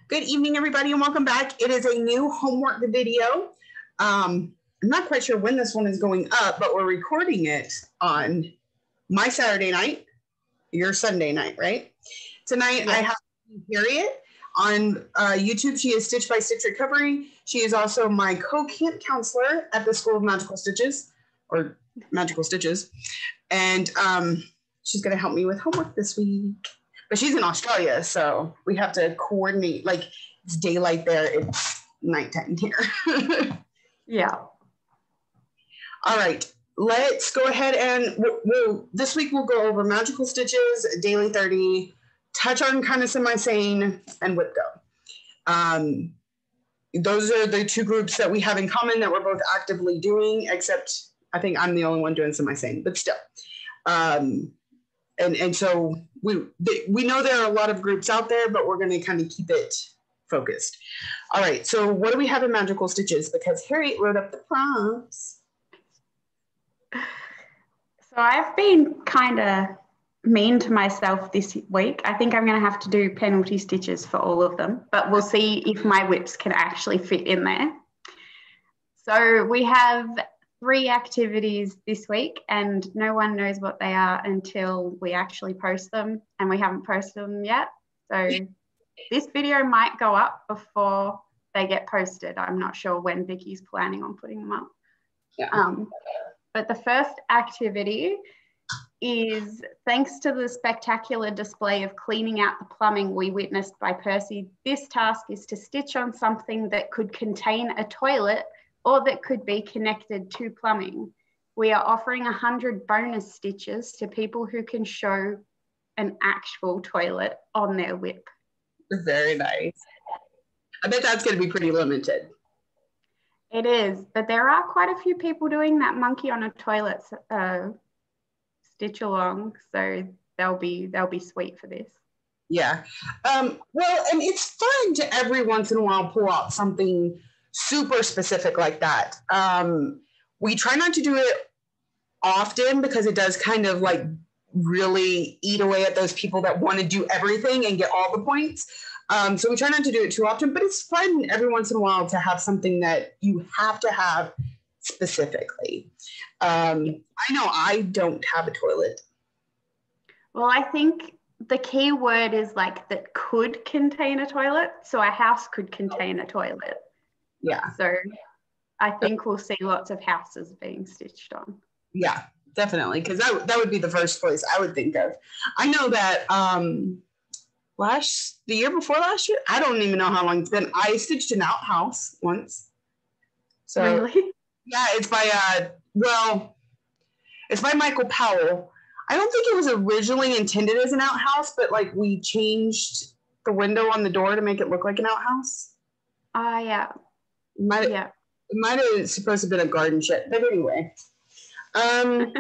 Good evening, everybody, and welcome back. It is a new homework video. I'm not quite sure when this one is going up, but we're recording it on my Saturday night, your Sunday night, right? Tonight, yes. I have Harriet on YouTube. She is Stitch by Stitch Recovery. She is also my co-camp counselor at the School of Magical Stitches, or Magical Stitches. And she's going to help me with homework this week. But she's in Australia, so we have to coordinate. Like, it's daylight there. It's nighttime here. Yeah. All right. Let's go ahead and this week we'll go over Magical Stitches, Daily 30, touch on kind of Semi-Sane, and Whip Go. Those are the two groups that we have in common that we're both actively doing, except I think I'm the only one doing Semi-Sane, but still. And so we know there are a lot of groups out there, but we're going to kind of keep it focused. All right. So what do we have in Magical Stitches? Because Harriet wrote up the prompts. So I've been kind of mean to myself this week. I think I'm going to have to do penalty stitches for all of them, but we'll see if my whips can actually fit in there. So we have 3 activities this week, and no one knows what they are until we actually post them, and we haven't posted them yet. So this video might go up before they get posted. I'm not sure when Vicky's planning on putting them up. Yeah. But the first activity is, thanks to the spectacular display of cleaning out the plumbing we witnessed by Percy, this task is to stitch on something that could contain a toilet or that could be connected to plumbing. We are offering 100 bonus stitches to people who can show an actual toilet on their whip. Very nice. I bet that's going to be pretty limited. It is, but there are quite a few people doing that monkey on a toilet stitch along, so they'll be sweet for this. Yeah. Well, and it's fun to every once in a while pull out something super specific like that. We try not to do it often because it does kind of like really eat away at those people that want to do everything and get all the points. So we try not to do it too often, but it's fun every once in a while to have something that you have to have specifically. I know I don't have a toilet. Well, I think the key word is like that could contain a toilet. So a house could contain a toilet. Yeah. So I think we'll see lots of houses being stitched on. Yeah, definitely. Because that would be the first place I would think of. I know that the year before last year, I don't even know how long it's been. I stitched an outhouse once. So really? Yeah, it's by it's by Michael Powell. I don't think it was originally intended as an outhouse, but like we changed the window on the door to make it look like an outhouse. Yeah. It might have supposed to have been a garden shed, but anyway. I'm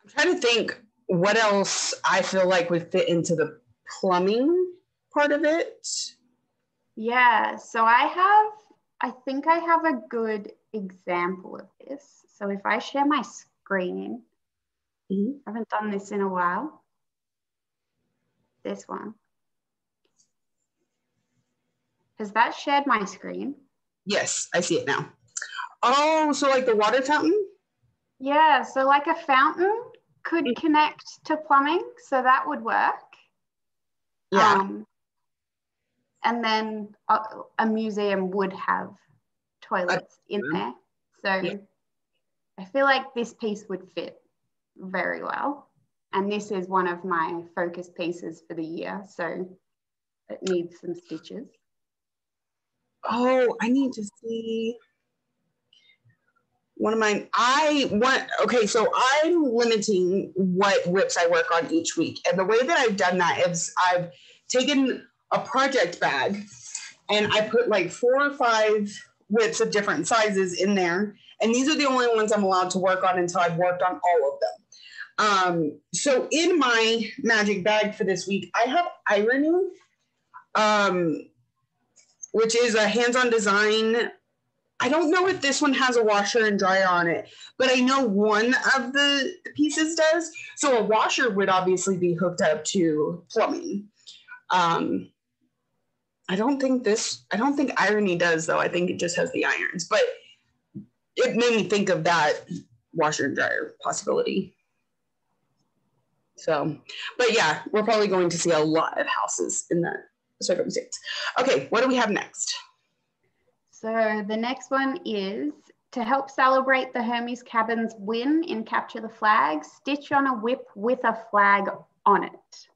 trying to think what else I feel like would fit into the plumbing part of it. Yeah, so I think I have a good example of this. So if I share my screen, I haven't done this in a while. This one. Has that shared my screen? Yes, I see it now. Oh, so like the water fountain? Yeah, so like a fountain could connect to plumbing, so that would work. Yeah. And then a museum would have toilets in there. So yeah. I feel like this piece would fit very well. And this is one of my focus pieces for the year, so it needs some stitches. Oh, I need to see one of mine. Okay, so I'm limiting what whips I work on each week. And the way that I've done that is I've taken a project bag and I put like 4 or 5 whips of different sizes in there. And these are the only ones I'm allowed to work on until I've worked on all of them. So in my magic bag for this week, I have ironing, which is a hands-on design. I don't know if this one has a washer and dryer on it, but I know one of the pieces does. So a washer would obviously be hooked up to plumbing. I don't think irony does, though. I think it just has the irons, but it made me think of that washer and dryer possibility. So, but yeah, we're probably going to see a lot of houses in that circumstance. Okay, what do we have next? So the next one is to help celebrate the Hermes Cabin's win in Capture the Flag, stitch on a whip with a flag on it.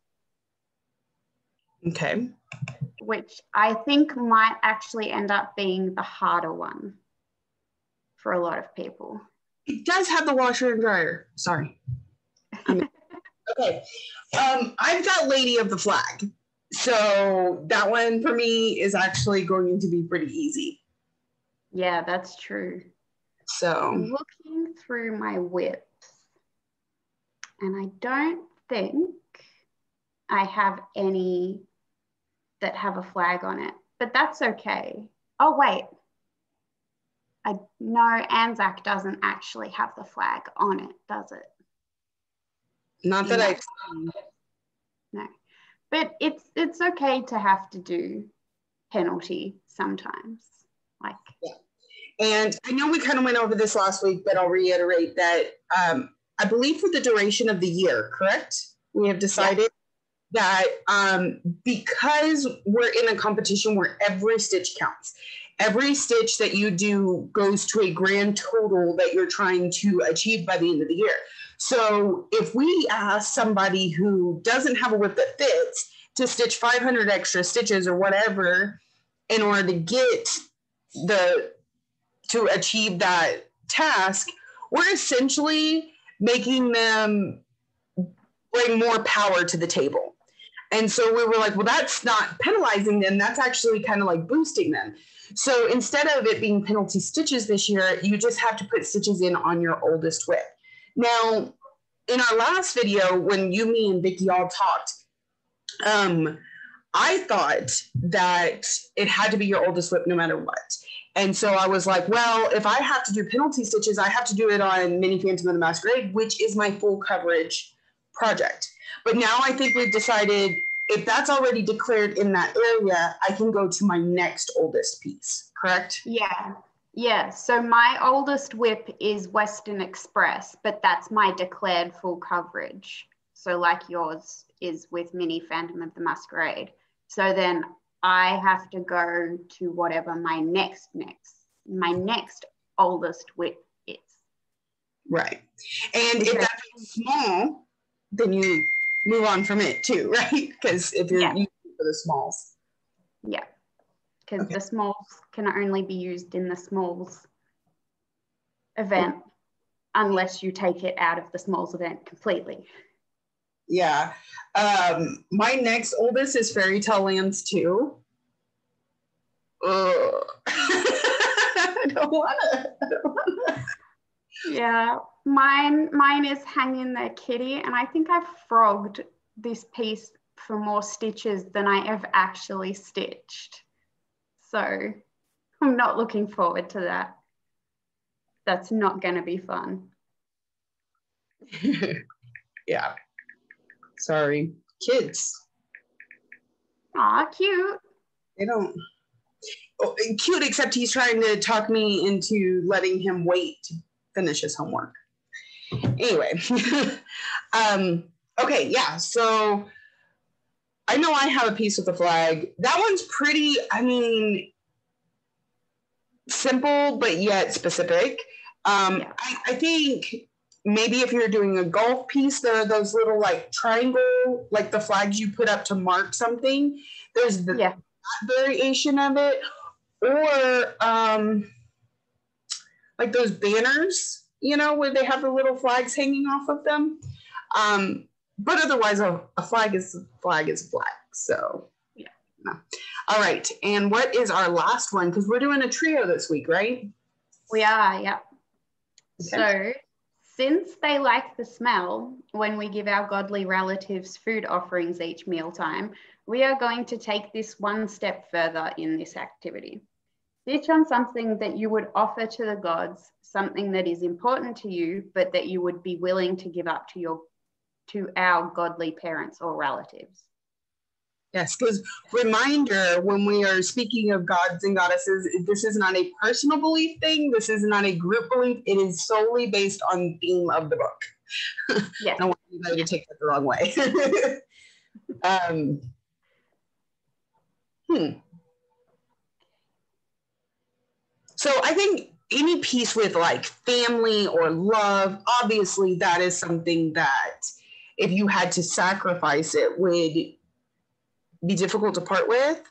Okay. Which I think might actually end up being the harder one for a lot of people. It does have the washer and dryer. Sorry. Okay. I've got Lady of the Flag. So that one for me is actually going to be pretty easy. Yeah, that's true. So looking through my whips, and I don't think I have any that have a flag on it, but that's okay. Oh, wait. No, Anzac doesn't actually have the flag on it, does it? Not that I've seen. No, but it's okay to have to do penalty sometimes. Like, yeah. And I know we kind of went over this last week, but I'll reiterate that I believe for the duration of the year, correct? We have decided that because we're in a competition where every stitch counts, every stitch that you do goes to a grand total that you're trying to achieve by the end of the year. So if we ask somebody who doesn't have a whip that fits to stitch 500 extra stitches or whatever in order to get to achieve that task, we're essentially making them bring more power to the table. And so we were like, well, that's not penalizing them. That's actually kind of like boosting them. So instead of it being penalty stitches this year, you just have to put stitches in on your oldest whip. Now, in our last video, when you, me, and Vicki all talked, I thought that it had to be your oldest whip no matter what. And so I was like, well, if I have to do penalty stitches, I have to do it on Mini Phantom of the Masquerade, which is my full coverage project. But now I think we've decided if that's already declared in that area, I can go to my next oldest piece, correct? Yeah. Yeah. So my oldest whip is Western Express, but that's my declared full coverage. So like yours is with Mini Phantom of the Masquerade. So then I have to go to whatever my next oldest whip is. Right. And if that's small, then you move on from it too, right? Because if you're using it for the smalls. Yeah. Because the smalls can only be used in the smalls event unless you take it out of the smalls event completely. Yeah. My next oldest is Fairy Tale Lands 2. I don't wanna. Yeah, mine is Hanging There Kitty, and I think I've frogged this piece for more stitches than I have actually stitched. So I'm not looking forward to that. That's not going to be fun. Yeah. Sorry. Kids. Aw, cute. They don't. Oh, cute, except he's trying to talk me into letting him wait to finish his homework. Anyway. Okay, yeah. So I know I have a piece with the flag. That one's pretty, simple, but yet specific. I think maybe if you're doing a golf piece, there are those little like triangle, like the flags you put up to mark something. There's that variation of it. Or like those banners, where they have the little flags hanging off of them. But otherwise, a flag is a flag. So, no. All right. And what is our last one? Because we're doing a trio this week, right? We are, yeah. Okay. So, since they like the smell when we give our godly relatives food offerings each mealtime, we are going to take this one step further in this activity. Stitch on something that you would offer to the gods, something that is important to you, but that you would be willing to give up to our godly parents or relatives. Yes, because reminder, when we are speaking of gods and goddesses, this is not a personal belief thing. This is not a group belief. It is solely based on theme of the book. Yeah. I don't want anybody to take that the wrong way. So I think any piece with like family or love, obviously that is something that if you had to sacrifice it would be difficult to part with.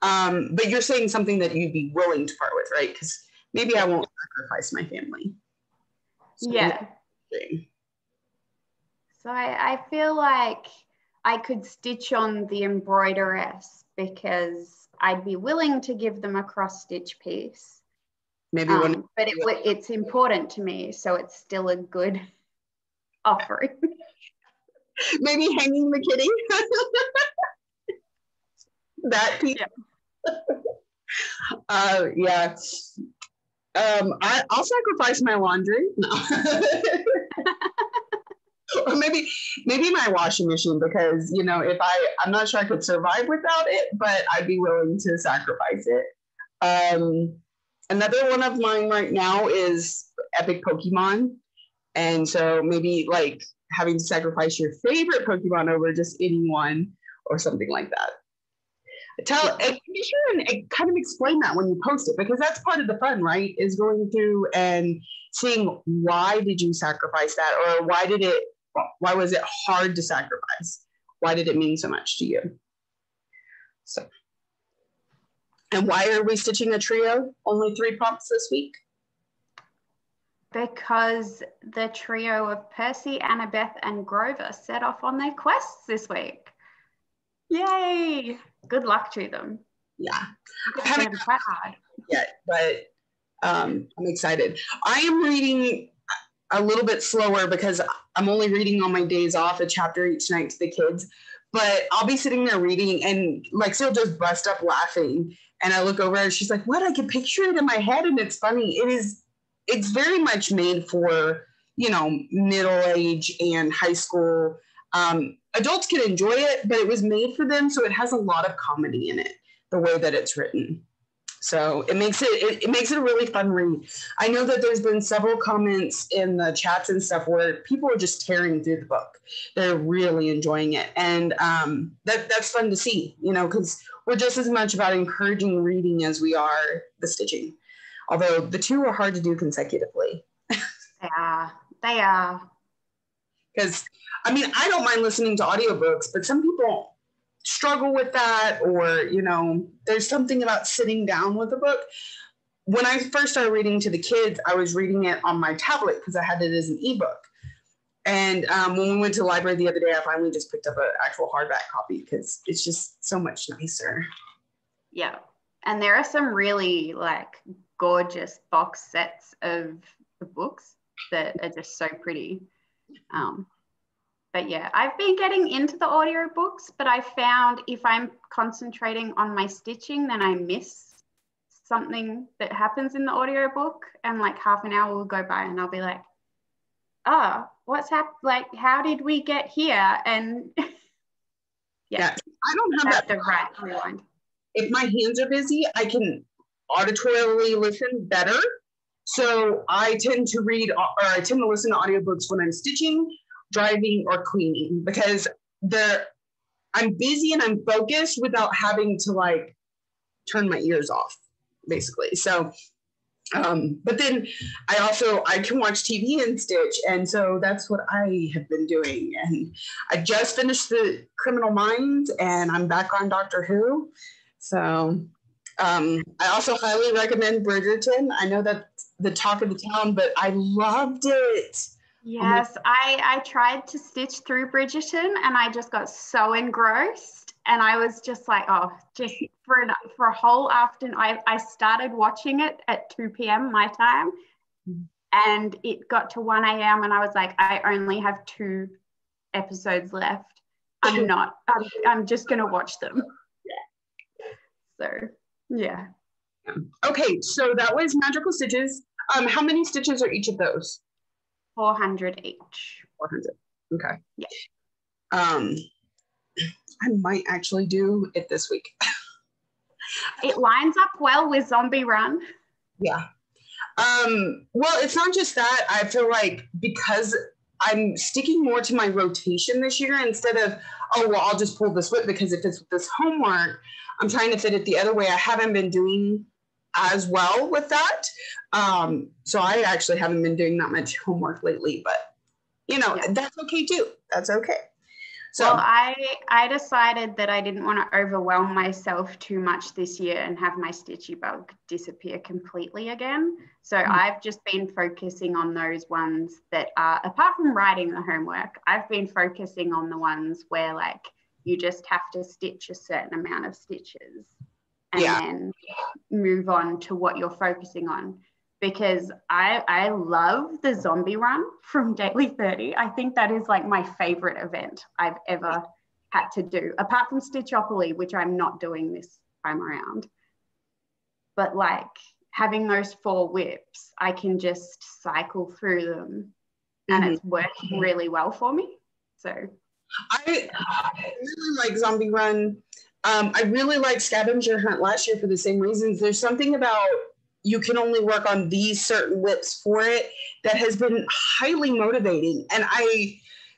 But you're saying something that you'd be willing to part with, right? Because maybe I won't sacrifice my family. So yeah. So I feel like I could stitch on the embroideress because I'd be willing to give them a cross stitch piece. Maybe but it's important to me, so it's still a good offering. Maybe hanging the kitty. That piece. Yeah. I'll sacrifice my laundry. No. Or maybe my washing machine, because if I'm not sure I could survive without it, but I'd be willing to sacrifice it. Another one of mine right now is epic Pokemon, and so maybe like having to sacrifice your favorite Pokemon over just anyone or something like that. Be sure and kind of explain that when you post it, because that's part of the fun, right? Is going through and seeing why did you sacrifice that, or why was it hard to sacrifice? Why did it mean so much to you? So, and why are we stitching a trio? Only 3 prompts this week? Because the trio of Percy, Annabeth, and Grover set off on their quests this week. Yay! Good luck to them. Yeah. I haven't been quite hard yet, but I'm excited. I am reading a little bit slower because I'm only reading on my days off a chapter each night to the kids, but I'll be sitting there reading and Lexi will just bust up laughing, and I look over and she's like, what? I can picture it in my head, and it's funny. It's very much made for middle age and high school. Adults can enjoy it, but it was made for them, so it has a lot of comedy in it, the way that it's written. So it makes it a really fun read. I know that there's been several comments in the chats and stuff where people are just tearing through the book. They're really enjoying it, and that's fun to see. Because we're just as much about encouraging reading as we are the stitching. Although the two are hard to do consecutively. They are. Because I don't mind listening to audiobooks, but some people struggle with that, or there's something about sitting down with a book. When I first started reading to the kids, I was reading it on my tablet because I had it as an ebook. And when we went to the library the other day, I finally just picked up an actual hardback copy because it's just so much nicer. Yeah, and there are some really gorgeous box sets of the books that are just so pretty. But yeah, I've been getting into the audiobooks, but I found if I'm concentrating on my stitching, then I miss something that happens in the audiobook, and half an hour will go by and I'll be like, oh, what's happened? How did we get here? And yeah, I don't have that right rewind. If my hands are busy, I can auditorily listen better. So I tend to listen to audiobooks when I'm stitching, driving, or cleaning, because I'm busy and I'm focused without having to turn my ears off, basically. So but then I can watch TV and stitch, and so that's what I have been doing. And I just finished the Criminal Minds, and I'm back on Doctor Who. So I also highly recommend Bridgerton. I know that's the talk of the town, but I loved it. Yes, I tried to stitch through Bridgerton, and I just got so engrossed, and I was just like, just for a whole afternoon. I started watching it at 2 p.m. my time, and it got to 1 a.m. and I was like, I only have 2 episodes left. I'm just gonna watch them. So yeah. Okay, so that was Magical Stitches. How many stitches are each of those? 400 each. 400. Okay. Yeah. I might actually do it this week. It lines up well with Zombie Run. Yeah. Well, it's not just that. I feel like because I'm sticking more to my rotation this year instead of, oh, well, I'll just pull this whip because if it's this homework, I'm trying to fit it the other way. I haven't been doing as well with that. So I actually haven't been doing that much homework lately, but that's okay too. That's okay. So well, I decided that I didn't want to overwhelm myself too much this year and have my stitchy bug disappear completely again. So I've just been focusing on those ones that are, apart from writing the homework, I've been focusing on the ones where like you just have to stitch a certain amount of stitches and then move on to what you're focusing on. Because I love the Zombie Run from Daily 30. I think that is like my favorite event I've ever had to do, apart from Stitchopoly, which I'm not doing this time around. But like having those 4 whips, I can just cycle through them and it's working really well for me. So I really like Zombie Run. I really like Scavenger Hunt last year for the same reasons. There's something about you can only work on these certain whips for it that has been highly motivating. And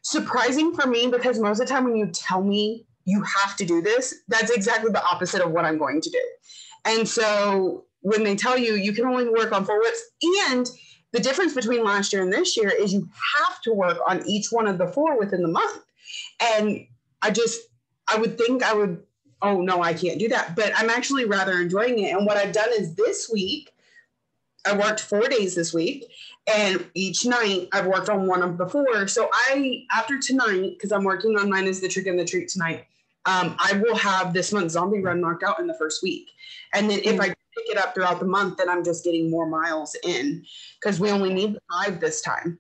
surprising for me, because most of the time when you tell me you have to do this, that's exactly the opposite of what I'm going to do. And so when they tell you you can only work on 4 whips, and the difference between last year and this year is you have to work on each one of the 4 within the month. And I would think I would, oh no, I can't do that. But I'm actually rather enjoying it. And what I've done is this week, I worked 4 days this week, and each night I've worked on one of the 4. So after tonight, because I'm working on Mine is the Trick and the Treat tonight, I will have this month's Zombie Run knocked out in the first week. And then if I pick it up throughout the month, then I'm just getting more miles in because we only need 5 this time.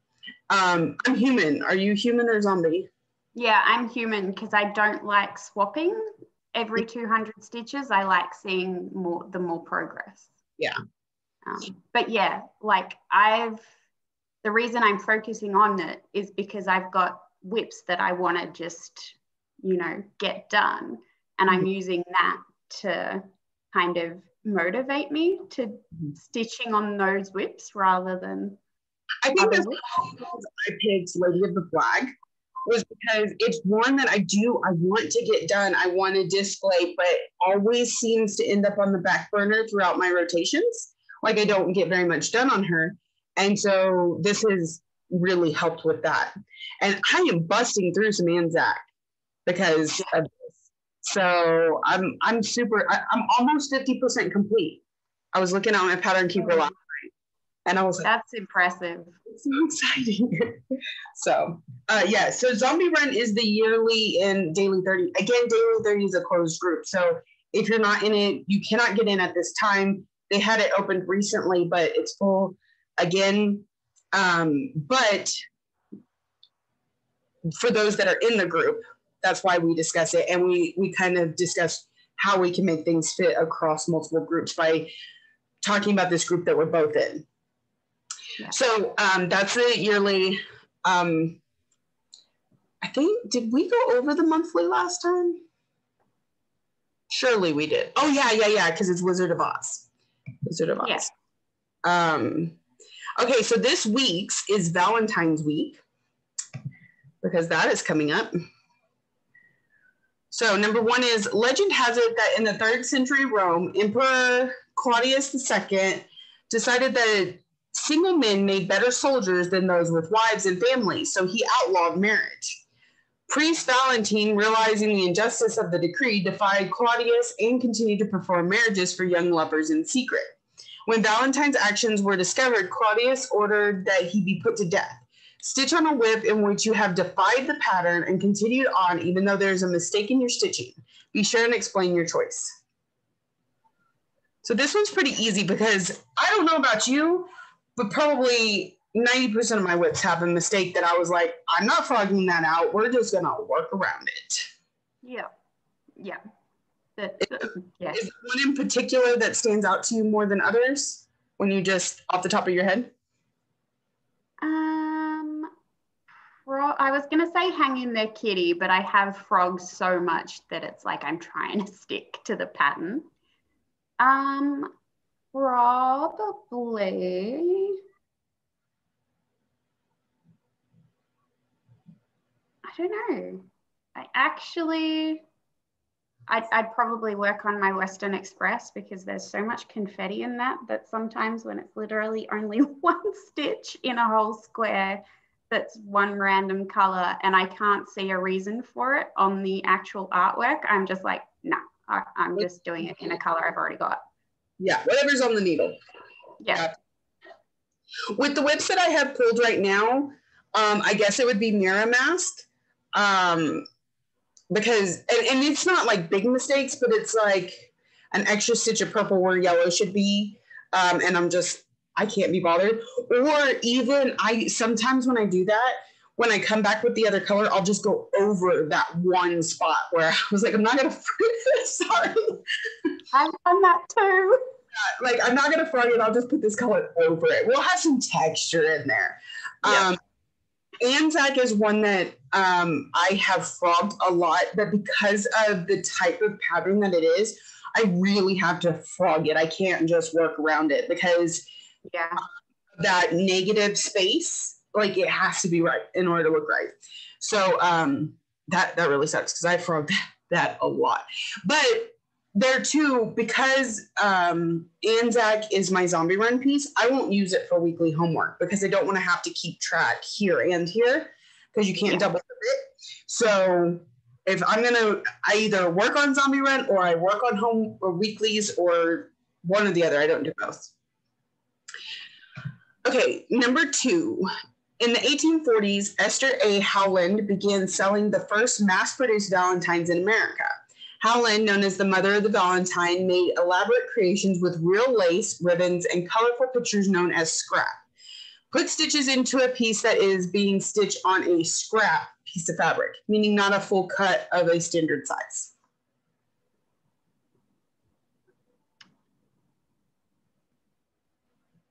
I'm human. Are you human or zombie? Yeah, I'm human because I don't like swapping every 200 stitches. I like seeing the more progress. Yeah. But yeah, like the reason I'm focusing on it is because I've got whips that I want to just, get done. And I'm using that to kind of motivate me to stitching on those whips rather than I think that's why I picked Lady of the Flag was because it's one that I want to get done. I want to display, but always seems to end up on the back burner throughout my rotations. Like I don't get very much done on her. And so this has really helped with that. And I am busting through some Anzac because of this. So I'm almost 50% complete. I was looking at my pattern keeper last night and I was like, that's impressive. It's so exciting. So so Zombie Run is the yearly in Daily 30. Again, Daily 30 is a closed group. So if you're not in it, you cannot get in at this time. They had it opened recently, but it's full again. But for those that are in the group, that's why we discuss it. And we kind of discuss how we can make things fit across multiple groups by talking about this group that we're both in. Yeah. So that's the yearly. I think, did we go over the monthly last time? Surely we did. Oh, yeah, because it's Wizard of Oz. Wizard of Oz. Yeah. Okay, so this week's is Valentine's week because that is coming up. So number 1 is, legend has it that in the 3rd century Rome, Emperor Claudius II decided that single men made better soldiers than those with wives and families, so he outlawed marriage. Priest Valentine, realizing the injustice of the decree, defied Claudius and continued to perform marriages for young lovers in secret. When Valentine's actions were discovered, Claudius ordered that he be put to death. Stitch on a whip in which you have defied the pattern and continued on even though there is a mistake in your stitching. Be sure and explain your choice. So this one's pretty easy because I don't know about you, but probably 90% of my whips have a mistake that I was like, I'm not frogging that out. We're just going to work around it. Yeah. Is there one in particular that stands out to you more than others when you just off the top of your head? I was going to say hang in there kitty, but I have frogs so much that it's like I'm trying to stick to the pattern. Probably. I don't know. I'd probably work on my Western Express because there's so much confetti in that sometimes when it's literally only one stitch in a whole square that's one random color and I can't see a reason for it on the actual artwork, I'm just like, no, I'm just doing it in a color I've already got. Yeah, whatever's on the needle. Yeah. With the whips that I have pulled right now, I guess it would be Mirror Mask. Because, and it's not like big mistakes, but it's like an extra stitch of purple where yellow should be. And I can't be bothered. Or even sometimes when I do that, when I come back with the other color, I'll just go over that one spot where I was like, I'm not going to, sorry. I've done that too. Like, I'm not going to frog it. I'll just put this color over it. We'll have some texture in there. Yeah. Anzac is one that I have frogged a lot, but because of the type of pattern that it is, I really have to frog it. I can't just work around it because that negative space, like it has to be right in order to look right. So that really sucks because I frogged that a lot. But there too, because Anzac is my zombie run piece, I won't use it for weekly homework because I don't want to have to keep track here and here because you can't double it. So if I either work on zombie run or I work on home or weeklies or one or the other. I don't do both. Okay, number 2. In the 1840s, Esther A. Howland began selling the first mass-produced Valentines in America. Howland, known as the mother of the Valentine, made elaborate creations with real lace, ribbons, and colorful pictures known as scrap. Put stitches into a piece that is being stitched on a scrap piece of fabric, meaning not a full cut of a standard size.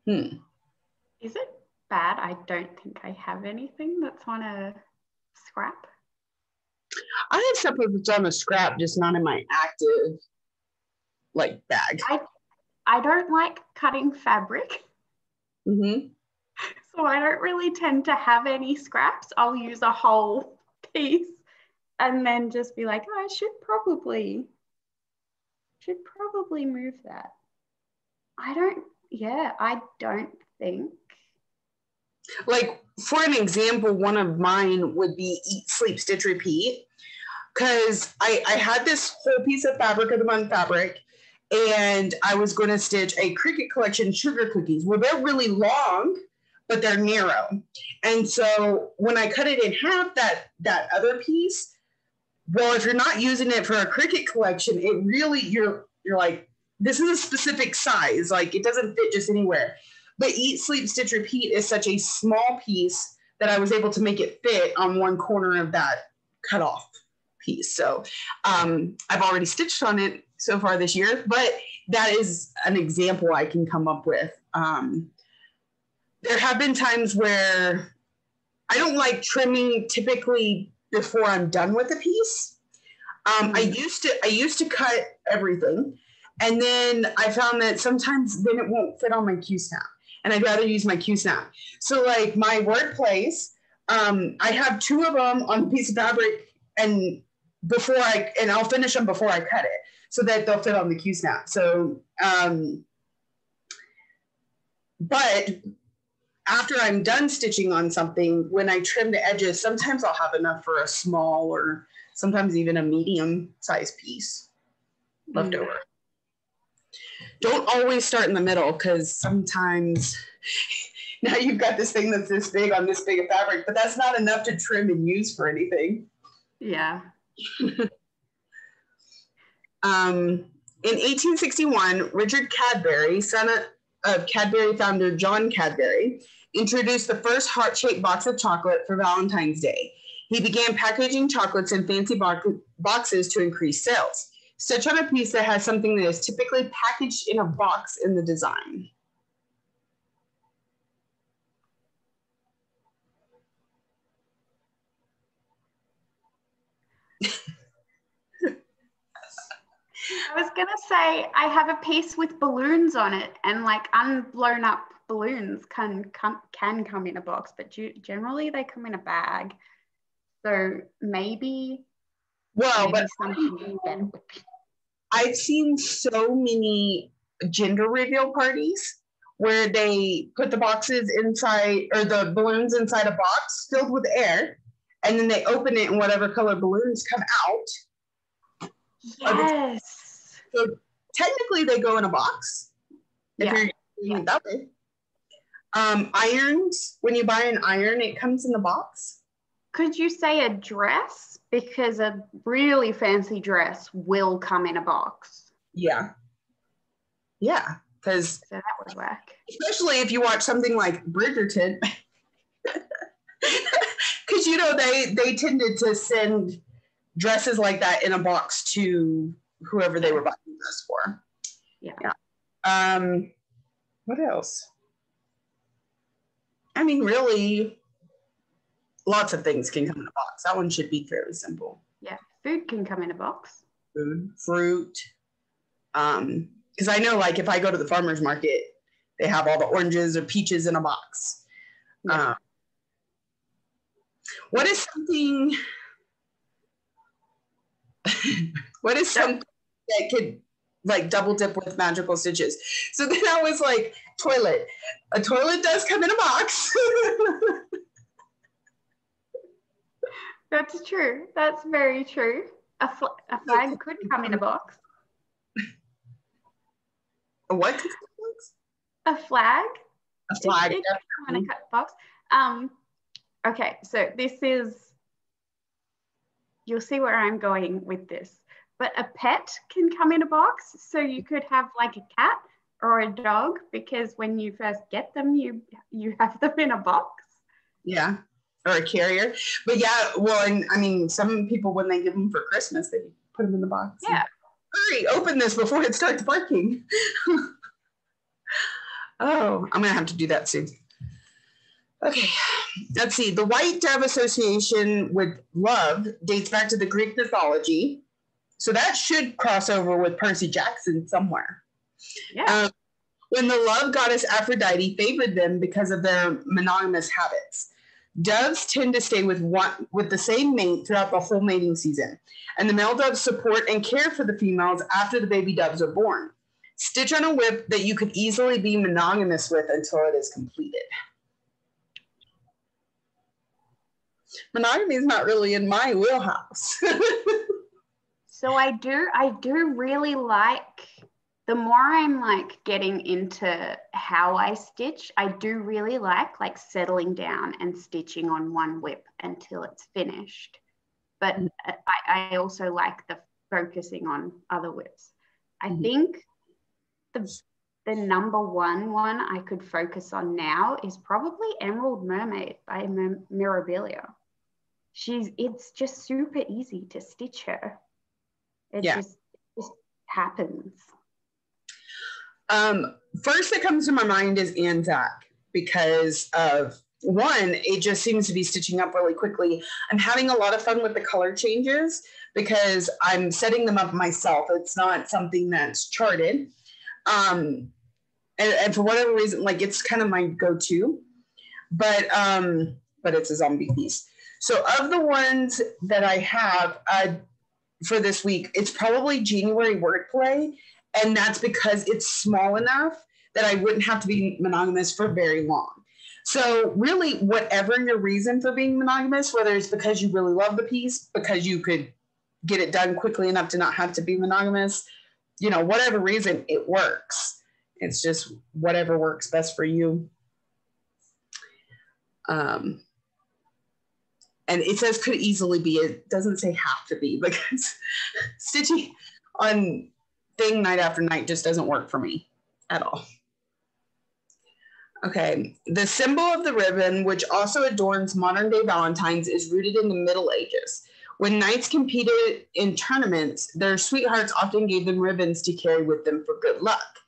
Is it bad? I don't think I have anything that's on a scrap. I have stuff that's on a scrap, just not in my active bag. I don't like cutting fabric. Mm-hmm. So I don't really tend to have any scraps. I'll use a whole piece and then just be like, oh, I should probably move that. I don't think. Like, for an example, one of mine would be Eat, Sleep, Stitch, Repeat. Because I had this whole piece of fabric of the month fabric, and I was going to stitch a Cricut Collection sugar cookies. Well, they're really long, but they're narrow. And so when I cut it in half, that other piece, well, if you're not using it for a Cricut Collection, it really, you're like, this is a specific size. Like, it doesn't fit just anywhere. But Eat, Sleep, Stitch, Repeat is such a small piece that I was able to make it fit on one corner of that cut off piece. So I've already stitched on it so far this year, but that is an example I can come up with. There have been times where I don't like trimming typically before I'm done with a piece. I used to cut everything, and then I found that sometimes then it won't fit on my Q-snap, and I'd rather use my Q-snap. So like my workplace, I have 2 of them on a piece of fabric, and I'll finish them before I cut it so that they'll fit on the Q-snap. So, but after I'm done stitching on something, when I trim the edges, sometimes I'll have enough for a small or sometimes even a medium size piece left over. Don't always start in the middle, because sometimes now you've got this thing that's this big on this big of fabric, but that's not enough to trim and use for anything. Yeah. In 1861, Richard Cadbury, son of Cadbury founder John Cadbury, introduced the first heart-shaped box of chocolate for Valentine's Day. He began packaging chocolates in fancy boxes to increase sales. Stitch on a piece that has something that is typically packaged in a box in the design. was going to say, I have a piece with balloons on it, and like unblown up balloons can come in a box, but generally they come in a bag. So maybe something better would be. I've seen so many gender reveal parties where they put the boxes inside, or the balloons inside a box filled with air, and then they open it and whatever color balloons come out. Yes. So technically they go in a box. If you're doing it that way. Irons, when you buy an iron, it comes in the box. Could you say a dress? Because a really fancy dress will come in a box. Yeah. Yeah. Because so that would work. Especially if you watch something like Bridgerton. Because, you know, they tended to send dresses like that in a box to whoever they were buying the dress for. Yeah. What else? I mean, really, lots of things can come in a box. That one should be fairly simple. Yeah, food can come in a box. Food, fruit. Because I know, like, if I go to the farmer's market, they have all the oranges or peaches in a box. Yeah. What is something that could like double dip with magical stitches? So then I was like, toilet. A toilet does come in a box. That's true. That's very true. A flag could come in a box. A what could come in a box? A flag. A flag. It could come in a box. Okay, so this is, you'll see where I'm going with this. But a pet can come in a box. So you could have like a cat or a dog, because when you first get them, you have them in a box. Yeah, or a carrier. But yeah, well, and I mean, some people, when they give them for Christmas, they put them in the box. Yeah. Hurry, open this before it starts barking. Oh, I'm going to have to do that soon. Okay, let's see. The white dove association with love dates back to the Greek mythology. So that should cross over with Percy Jackson somewhere. Yeah. When the love goddess Aphrodite favored them because of their monogamous habits. Doves tend to stay with the same mate throughout the whole mating season, and the male doves support and care for the females after the baby doves are born. Stitch on a whip that you could easily be monogamous with until it is completed. Monogamy is not really in my wheelhouse. So I do really like, the more I'm like getting into how I stitch, I do really like settling down and stitching on one whip until it's finished. But I also like the focusing on other whips. I think the number one I could focus on now is probably Emerald Mermaid by Mirabilia. It's just super easy to stitch her. It just happens. First that comes to my mind is Anzac, because of one, it just seems to be stitching up really quickly. I'm having a lot of fun with the color changes because I'm setting them up myself. It's not something that's charted. And for whatever reason, like, it's kind of my go-to, but it's a zombie piece. So of the ones that I have for this week, it's probably January Wordplay. And that's because it's small enough that I wouldn't have to be monogamous for very long. So really, whatever your reason for being monogamous, whether it's because you really love the piece, because you could get it done quickly enough to not have to be monogamous, you know, whatever reason, it works. It's just whatever works best for you. And it says could easily be. It doesn't say have to be, because stitching on thing night after night just doesn't work for me at all. Okay, the symbol of the ribbon, which also adorns modern day Valentines, is rooted in the Middle Ages. When knights competed in tournaments, their sweethearts often gave them ribbons to carry with them for good luck.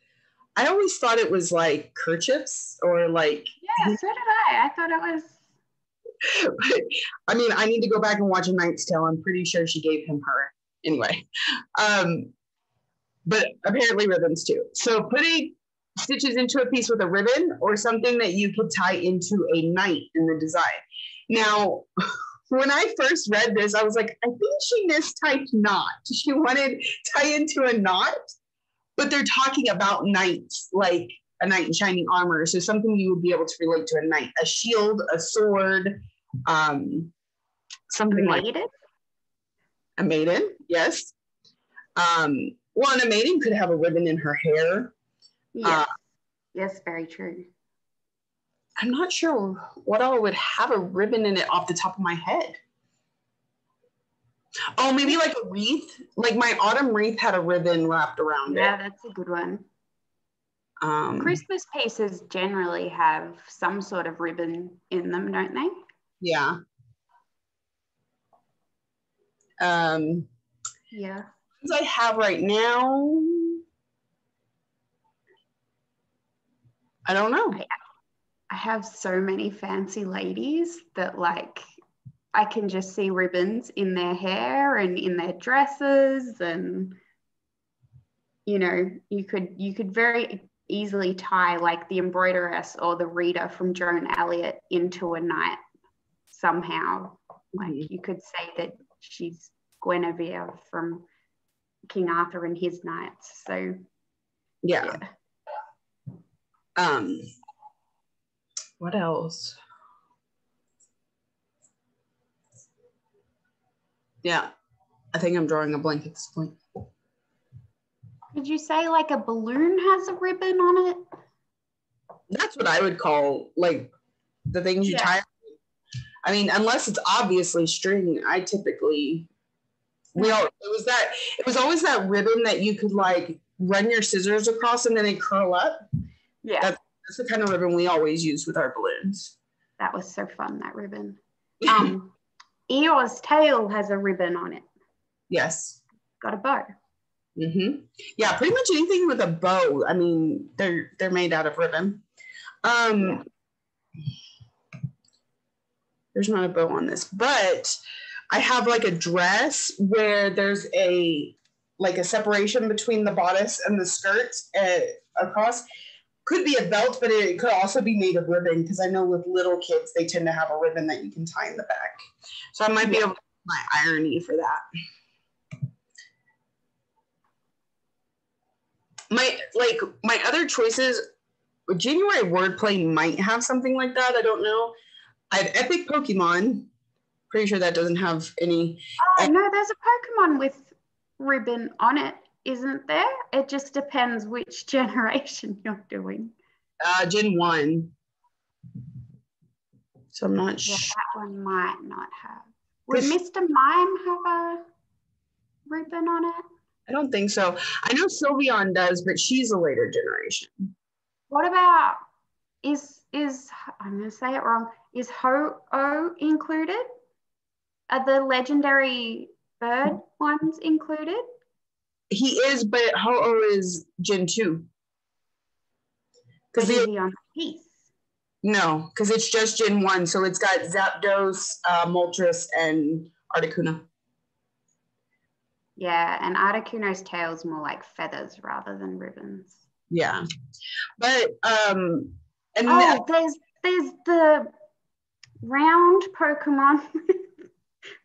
I always thought it was like kerchiefs or like... Yeah, so did I. I thought it was... But, I mean, I need to go back and watch A Knight's Tale. I'm pretty sure she gave him her. Anyway. but apparently ribbons too. So putting stitches into a piece with a ribbon or something that you could tie into a knight in the design. Now, when I first read this, I was like, I think she mistyped knot. She wanted tie into a knot, but they're talking about knights, like a knight in shining armor. So something you would be able to relate to a knight, a shield, a sword, something like that. A maiden, yes. Well, and a maiden could have a ribbon in her hair. Yes, yes, very true. I'm not sure what all would have a ribbon in it off the top of my head. Oh, maybe like a wreath. Like my autumn wreath had a ribbon wrapped around it. Yeah, that's a good one. Christmas pieces generally have some sort of ribbon in them, don't they? Yeah. Yeah. I have right now, I don't know. I have so many fancy ladies that like I can just see ribbons in their hair and in their dresses, and you know, you could very easily tie like the embroideress or the reader from Joan Elliott into a knight somehow. Like you could say that she's Guinevere from King Arthur and his knights. So yeah. What else? Yeah, I think I'm drawing a blank at this point. Did you say like a balloon has a ribbon on it? That's what I would call like the things you tie. I mean, unless it's obviously string, I typically it was always that ribbon that you could like run your scissors across and then they curl up. Yeah. That's the kind of ribbon we always use with our balloons. That was so fun, that ribbon. Eeyore's tail has a ribbon on it. Yes. Got a bow. Mm-hmm. Yeah, pretty much anything with a bow. I mean, they're made out of ribbon. There's not a bow on this, but I have like a dress where there's a separation between the bodice and the skirts across. Could be a belt, but it could also be made of ribbon because I know with little kids, they tend to have a ribbon that you can tie in the back. So I might be able to use my irony for that. My other choices, January wordplay might have something like that. I don't know. I have Epic Pokemon. Pretty sure that doesn't have any. Oh, no, there's a Pokemon with ribbon on it, isn't there? It just depends which generation you're doing. Gen 1. So I'm not sure. That one might not have. Would Mr. Mime have a ribbon on it? I don't think so. I know Sylveon does, but she's a later generation. What about, I'm going to say it wrong, is Ho-Oh included? Are the legendary bird ones included? He is, but Ho-Oh is Gen 2. Is he on the piece? No, because it's just Gen 1. So it's got Zapdos, Moltres, and Articuno. Yeah, and Articuno's tail's more like feathers rather than ribbons. Yeah. But there's the round Pokemon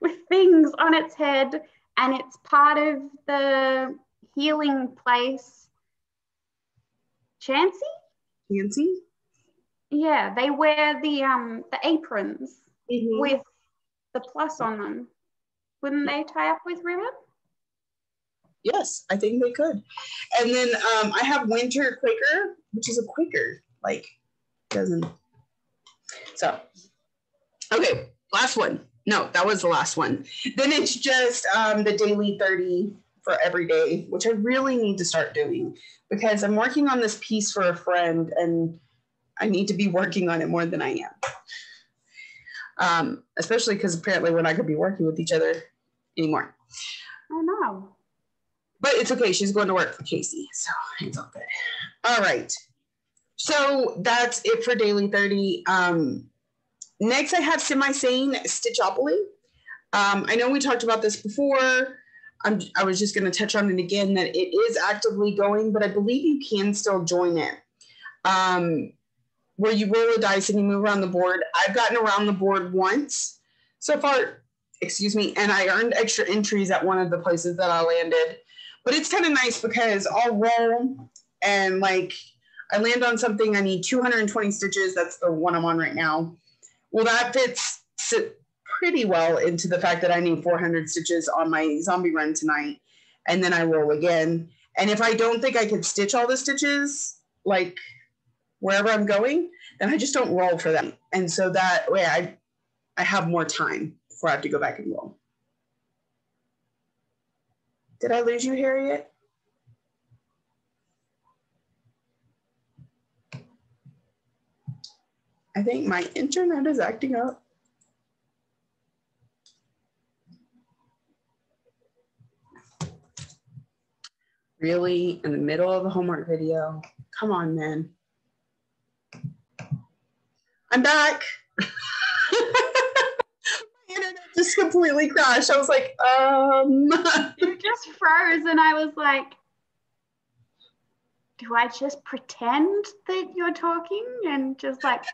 with things on its head, and it's part of the healing place. Chansey? Yeah, they wear the aprons with the plus on them. Wouldn't they tie up with ribbon? Yes, I think they could. And then I have Winter Quaker, which is a Quaker, doesn't. So, okay, last one. No, that was the last one. Then it's just the daily 30 for every day, which I really need to start doing because I'm working on this piece for a friend and I need to be working on it more than I am. Especially because apparently we're not going to be working with each other anymore. Oh, no. But it's okay. She's going to work for Casey, so it's all good. All right. So that's it for Daily 30. Next, I have Semi-Sane Stitchopoly. I know we talked about this before. I was just going to touch on it again, that it is actively going, but I believe you can still join it. Where you roll a dice and you move around the board. I've gotten around the board once so far, and I earned extra entries at one of the places that I landed. But it's kind of nice because I'll roll and like I land on something, I need 220 stitches. That's the one I'm on right now. Well, that fits pretty well into the fact that I need 400 stitches on my zombie run tonight. And then I roll again. And if I don't think I can stitch all the stitches, like wherever I'm going, then I just don't roll for them. And so that way I have more time before I have to go back and roll. Did I lose you, Harriet? I think my internet is acting up. Really? In the middle of a homework video? Come on, man. I'm back. My internet just completely crashed. I was like, You just froze and I was like, do I just pretend that you're talking and just like...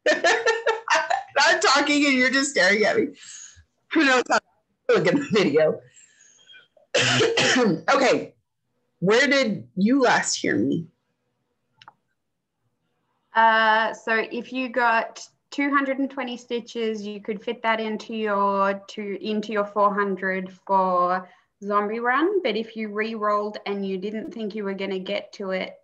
I'm talking and you're just staring at me. Who knows how to look at the video. Okay. Where did you last hear me? So if you got 220 stitches, you could fit that into your 400 for zombie run. But if you re-rolled and you didn't think you were going to get to it,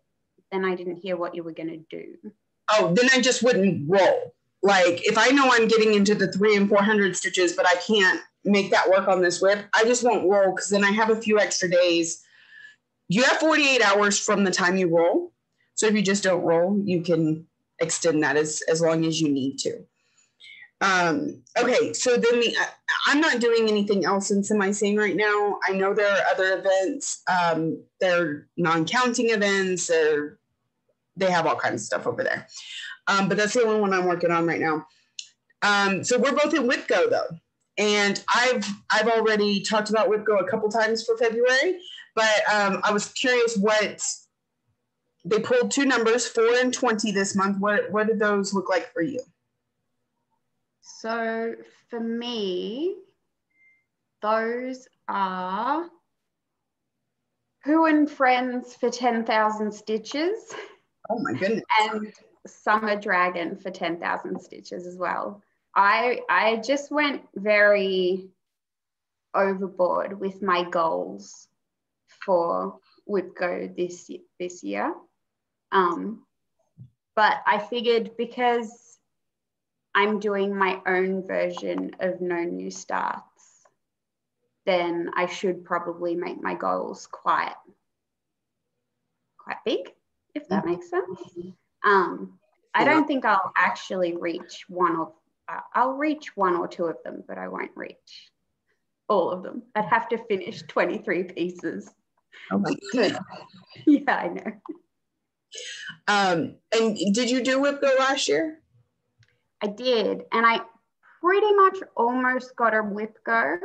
then I didn't hear what you were going to do. Oh, then I just wouldn't roll. Like if I know I'm getting into the 300 and 400 stitches, but I can't make that work on this whip, I just won't roll because then I have a few extra days. You have 48 hours from the time you roll. So if you just don't roll, you can extend that as long as you need to. Okay, so then I'm not doing anything else in Sane right now. I know there are other events. They're non-counting events. They have all kinds of stuff over there. But that's the only one I'm working on right now. So we're both in WIPGO though. And I've already talked about WIPGO a couple times for February, but I was curious what they pulled two numbers, 4 and 20 this month. What did those look like for you? So for me, those are Who and Friends for 10,000 stitches. Oh my goodness. And Summer Dragon for 10,000 stitches as well. I just went very overboard with my goals for WIPGO this year. But I figured because I'm doing my own version of No New Starts, then I should probably make my goals quite big, if that makes sense. I don't think I'll actually reach I'll reach one or two of them, but I won't reach all of them. I'd have to finish 23 pieces. Oh my goodness. Yeah, I know. And did you do WIPGO last year? I did, and I pretty much almost got a WIPGO.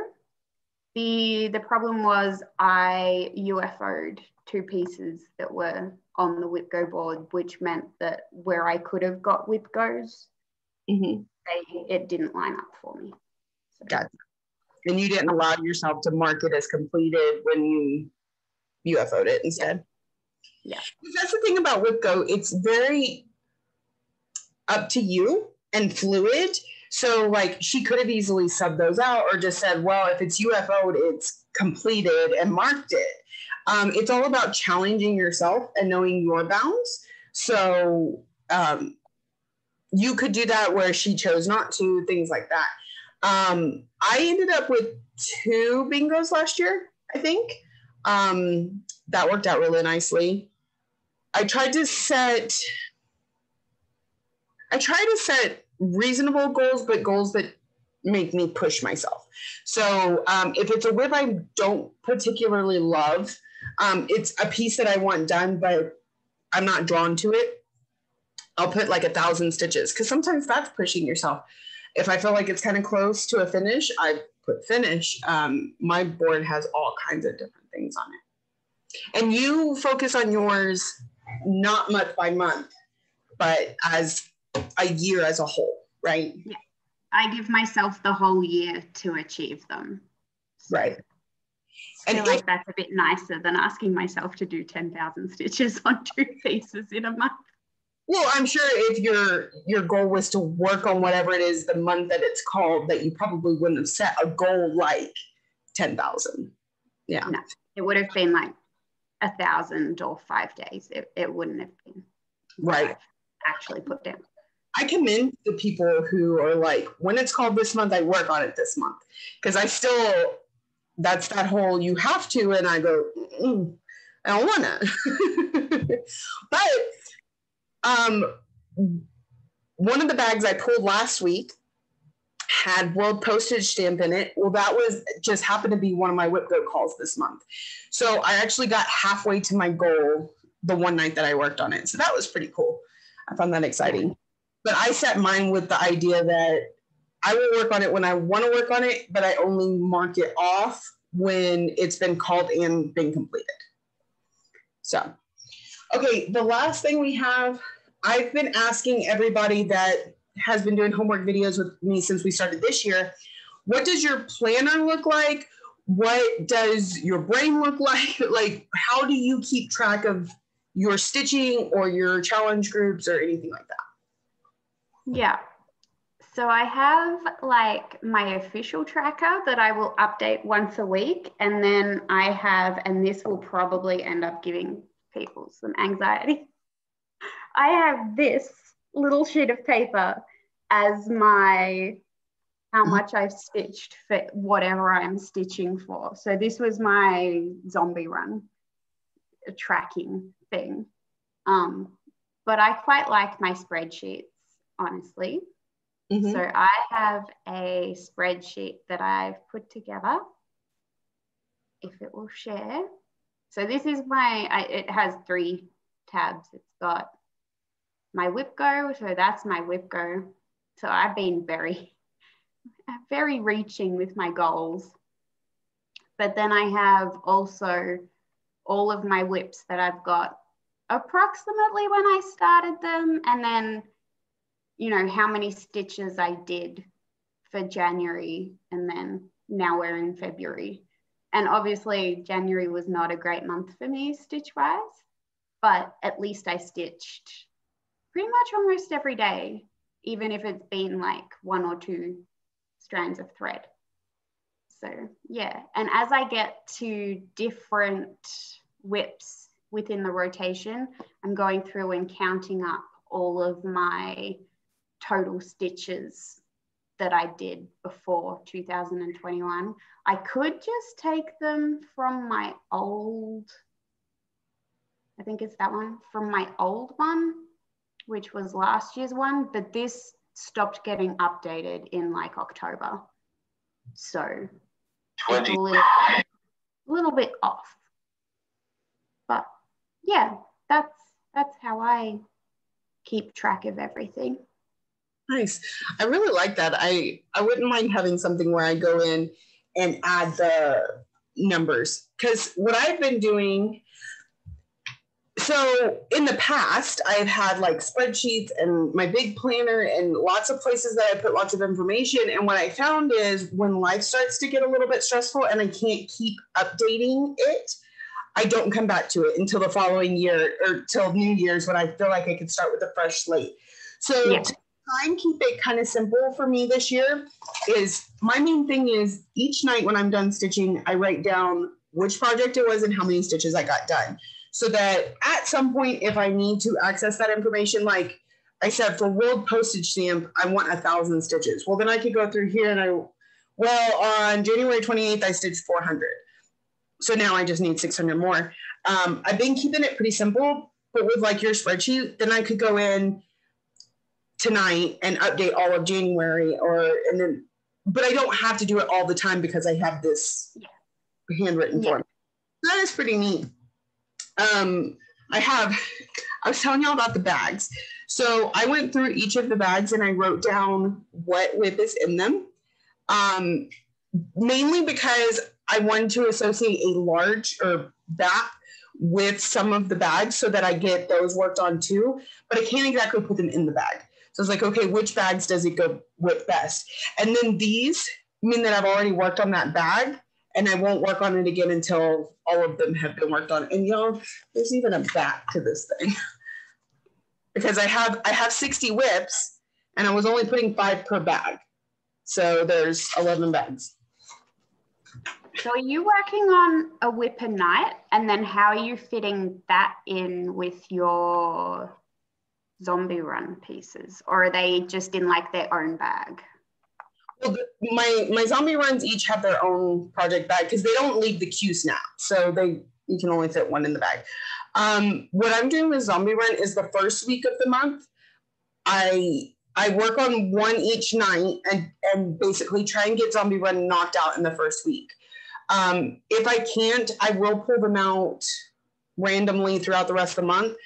The problem was I UFO'd two pieces that were on the WIPGO board, which meant that where I could have got WIPGOs, it didn't line up for me. So. Gotcha. And you didn't allow yourself to mark it as completed when you UFO'd it instead? Yeah. That's the thing about WIPGO. It's very up to you and fluid. So like she could have easily subbed those out or just said, well, if it's UFO'd, it's completed and marked it. It's all about challenging yourself and knowing your bounds. So you could do that where she chose not to, things like that. I ended up with 2 bingos last year, I think. That worked out really nicely. I tried to set reasonable goals, but goals that make me push myself. So if it's a whip I don't particularly love, it's a piece that I want done, but I'm not drawn to it, I'll put like 1,000 stitches because sometimes that's pushing yourself. If I feel like it's kind of close to a finish, I put finish, my board has all kinds of different things on it. And you focus on yours not month by month, but as a year as a whole, right? Yeah. I give myself the whole year to achieve them. So right. I feel like that's a bit nicer than asking myself to do 10,000 stitches on 2 pieces in a month. Well, I'm sure if your goal was to work on whatever it is the month that it's called, that you probably wouldn't have set a goal like 10,000. Yeah. No, it would have been like 1,000 or 5 days. It wouldn't have been right. I've actually put down. I commend the people who are like, when it's called this month, I work on it this month. Because that's that whole you have to, and I go, I don't want to. But one of the bags I pulled last week had world postage stamp in it. Well, that was just happened to be one of my whip goat calls this month. So I actually got halfway to my goal the one night that I worked on it. So that was pretty cool. I found that exciting. But I set mine with the idea that I will work on it when I want to work on it, but I only mark it off when it's been called and been completed. So, okay, the last thing we have, I've been asking everybody that has been doing homework videos with me since we started this year, what does your planner look like? What does your brain look like? Like, how do you keep track of your stitching or your challenge groups or anything like that? Yeah. So I have like my official tracker that I will update once a week. And then I have, and this will probably end up giving people some anxiety, I have this little sheet of paper as my how much I've stitched for whatever I'm stitching for. So this was my zombie run tracking thing. But I quite like my spreadsheets, honestly. Mm-hmm. So I have a spreadsheet that I've put together, if it will share. So this is it has 3 tabs. It's got my whip go, so that's my whip go. So I've been very reaching with my goals. But then I have also all of my whips that I've got approximately when I started them, and then, you know, how many stitches I did for January, and then now we're in February. And obviously January was not a great month for me stitch-wise, but at least I stitched pretty much almost every day, even if it's been like 1 or 2 strands of thread. So yeah, and as I get to different whips within the rotation, I'm going through and counting up all of my total stitches that I did before 2021. I could just take them from my old, I think it's that one, from my old one, which was last year's one, but this stopped getting updated in like October. So it's a little bit off. But yeah, that's how I keep track of everything. Nice. I really like that. I wouldn't mind having something where I go in and add the numbers, because what I've been doing, so in the past, I've had like spreadsheets and my big planner and lots of places that I put lots of information. And what I found is when life starts to get a little bit stressful and I can't keep updating it, I don't come back to it until the following year or till New Year's, when I feel like I could start with a fresh slate. So to try and keep it kind of simple for me this year is, my main thing is each night when I'm done stitching, I write down which project it was and how many stitches I got done. So that at some point, if I need to access that information, like I said, for world postage stamp, I want 1,000 stitches. Well, then I could go through here and on January 28th, I stitched 400. So now I just need 600 more. I've been keeping it pretty simple, but with like your spreadsheet, then I could go in tonight and update all of January, but I don't have to do it all the time because I have this handwritten form. That is pretty neat. I was telling y'all about the bags. So I went through each of the bags and I wrote down what whip is in them. mainly because I wanted to associate a large or back with some of the bags so that I get those worked on too, but I can't exactly put them in the bag. So it's like, okay, which bags does it go with best? And then these mean that I've already worked on that bag, and I won't work on it again until all of them have been worked on. And y'all, there's even a back to this thing because I have 60 whips, and I was only putting 5 per bag. So there's 11 bags. So are you working on a whip a night, and then how are you fitting that in with your zombie run pieces, or are they just in like their own bag? Well, my zombie runs each have their own project bag because they don't leave the queue snap, so you can only fit one in the bag. What I'm doing with zombie run is the first week of the month, I work on one each night and basically try and get zombie run knocked out in the first week. If I can't, I will pull them out randomly throughout the rest of the month.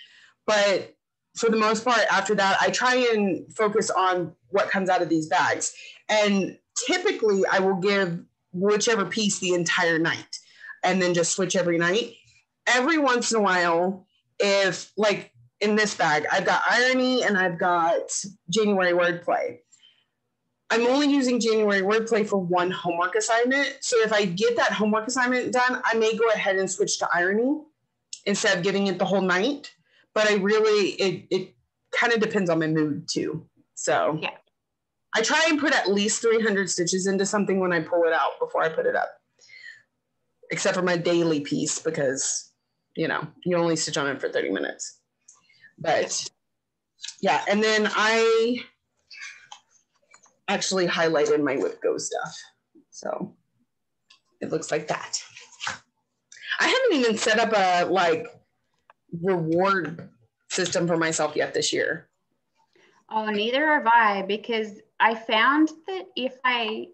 But for the most part, after that, I try and focus on what comes out of these bags. And typically, I will give whichever piece the entire night and then just switch every night. Every once in a while, if like in this bag, I've got irony and I've got January wordplay. I'm only using January wordplay for one homework assignment. So if I get that homework assignment done, I may go ahead and switch to irony instead of giving it the whole night. But it kind of depends on my mood too. So yeah, I try and put at least 300 stitches into something when I pull it out before I put it up. Except for my daily piece because, you only stitch on it for 30 minutes. But yeah, and then I actually highlighted my Whip Go stuff. So it looks like that. I haven't even set up a reward system for myself yet this year. Oh, neither have I, because I found that if I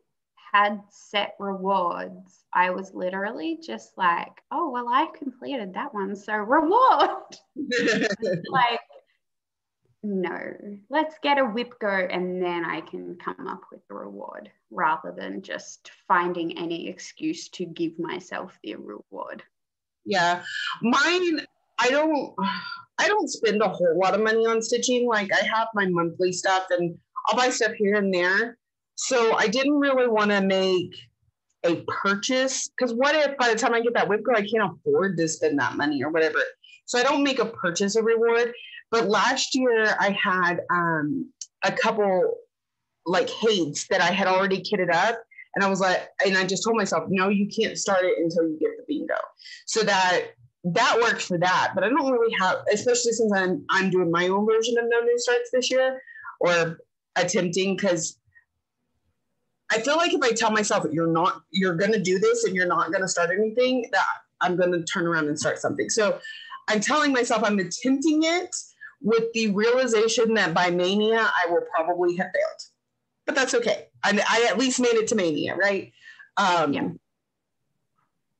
had set rewards, I was literally just like, oh, well, I completed that one, so reward. Like, no, let's get a Whip Go and then I can come up with the reward rather than just finding any excuse to give myself the reward. Yeah, mine, I don't spend a whole lot of money on stitching. Like I have my monthly stuff and I'll buy stuff here and there. So I didn't really want to make a purchase because what if by the time I get that Whip Go, I can't afford to spend that money or whatever. So I don't make a purchase a reward. But last year I had a couple like Hades that I had already kitted up. And I was like, and I just told myself, no, you can't start it until you get the bingo. So that worked for that. But I don't really have, especially since I'm doing my own version of No New Starts this year or attempting, because I feel like if I tell myself you're going to do this and you're not going to start anything, that I'm going to turn around and start something. So I'm telling myself I'm attempting it with the realization that by Mania, I will probably have failed. But that's okay. I at least made it to Mania, right? Yeah.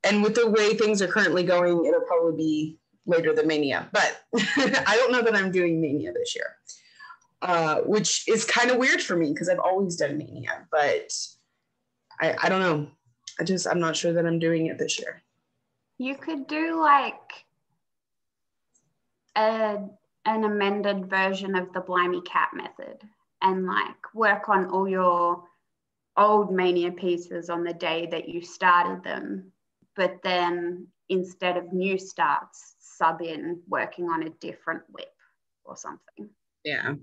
And with the way things are currently going, it'll probably be later than Mania. But I don't know that I'm doing Mania this year, which is kind of weird for me because I've always done Mania. But I don't know. I'm not sure that I'm doing it this year. You could do like an amended version of the Blimey Cat method and like work on all your old Mania pieces on the day that you started them. But then instead of new starts, sub in working on a different whip or something. Yeah.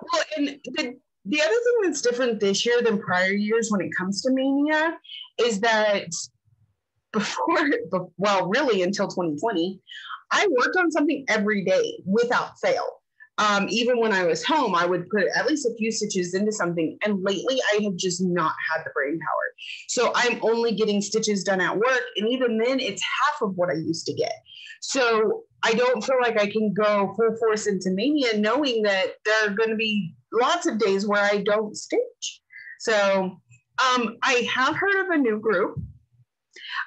Well, and the other thing that's different this year than prior years when it comes to Mania is that really until 2020, I worked on something every day without fail. Even when I was home, I would put at least a few stitches into something. And lately, I have just not had the brain power. So I'm only getting stitches done at work. And even then, it's half of what I used to get. So I don't feel like I can go full force into Mania knowing that there are going to be lots of days where I don't stitch. So I have heard of a new group.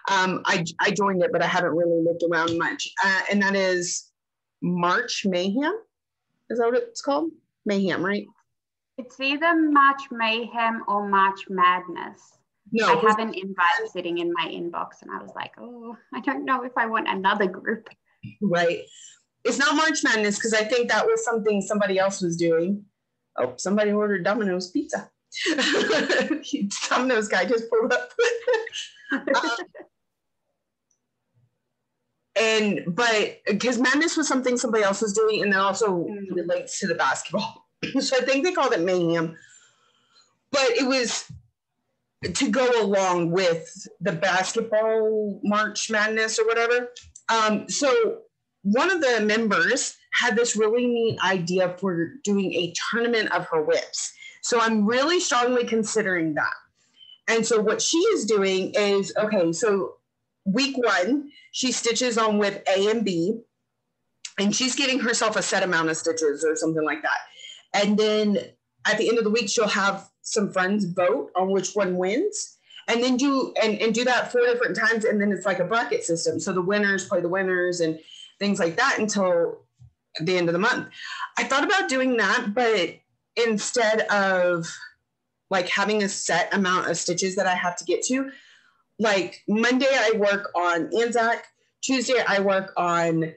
I joined it, but I haven't really looked around much. And that is March Mayhem. Is that what it's called? Mayhem, right? It's either March Mayhem or March Madness. No, I have an invite sitting in my inbox, and I was like, oh, I don't know if I want another group. Right. It's not March Madness because I think that was something somebody else was doing. Oh, somebody ordered Domino's pizza. Domino's guy just pulled up. But because Madness was something somebody else was doing, and that also relates to the basketball. So I think they called it Mayhem. But it was to go along with the basketball March Madness or whatever. So one of the members had this really neat idea for doing a tournament of her whips. So I'm really strongly considering that. And so what she is doing is, okay, so week 1, she stitches on whip A and B, and she's getting herself a set amount of stitches or something like that. And then at the end of the week, she'll have some friends vote on which one wins, and then do that 4 different times. And then it's like a bracket system. So the winners play the winners and things like that until the end of the month. I thought about doing that, but instead of like having a set amount of stitches that I have to get to, like Monday I work on Anzac, Tuesday I work on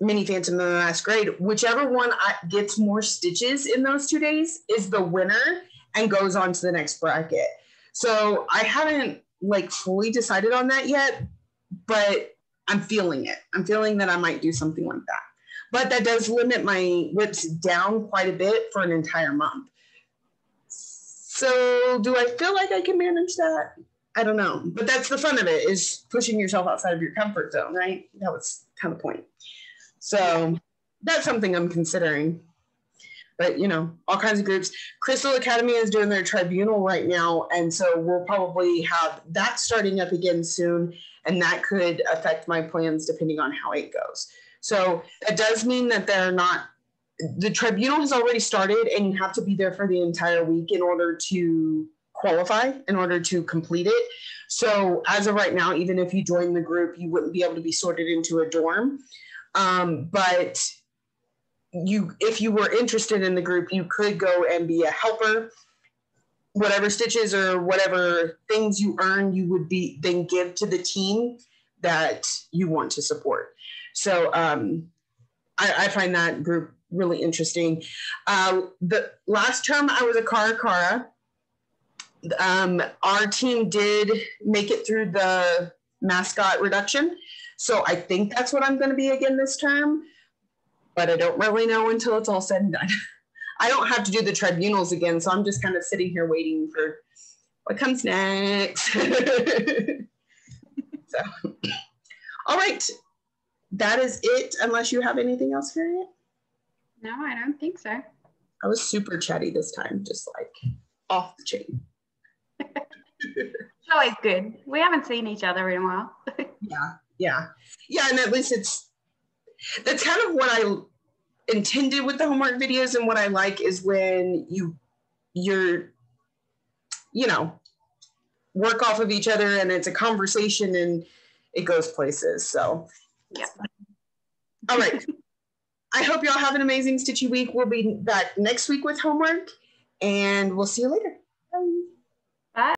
Mini Phantom in the Masquerade. Whichever one gets more stitches in those 2 days is the winner and goes on to the next bracket. So I haven't like fully decided on that yet, but I'm feeling it. I'm feeling that I might do something like that. But that does limit my whips down quite a bit for an entire month. So do I feel like I can manage that? I don't know. But that's the fun of it, is pushing yourself outside of your comfort zone, right? That was kind of the point. So that's something I'm considering. But, you know, all kinds of groups. Crystal Academy is doing their tribunal right now. And so we'll probably have that starting up again soon. And that could affect my plans depending on how it goes. So that does mean that the tribunal has already started, and you have to be there for the entire week in order to qualify, in order to complete it. So as of right now, even if you join the group, you wouldn't be able to be sorted into a dorm. But if you were interested in the group, you could go and be a helper. Whatever stitches or whatever things you earn, you would then give to the team that you want to support. So I find that group really interesting. The last term I was a Cara. Our team did make it through the mascot reduction. So I think that's what I'm going to be again this term, but I don't really know until it's all said and done. I don't have to do the tribunals again, so I'm just kind of sitting here waiting for what comes next. So, all right. That is it, unless you have anything else, Harriet? No, I don't think so. I was super chatty this time, just like off the chain. It's always good. We haven't seen each other in a while. Yeah. And at least that's kind of what I intended with the homework videos, and what I like is when you're work off of each other and it's a conversation and it goes places. So yeah. All right. I hope y'all have an amazing stitchy week. We'll be back next week with homework, and we'll see you later. Bye.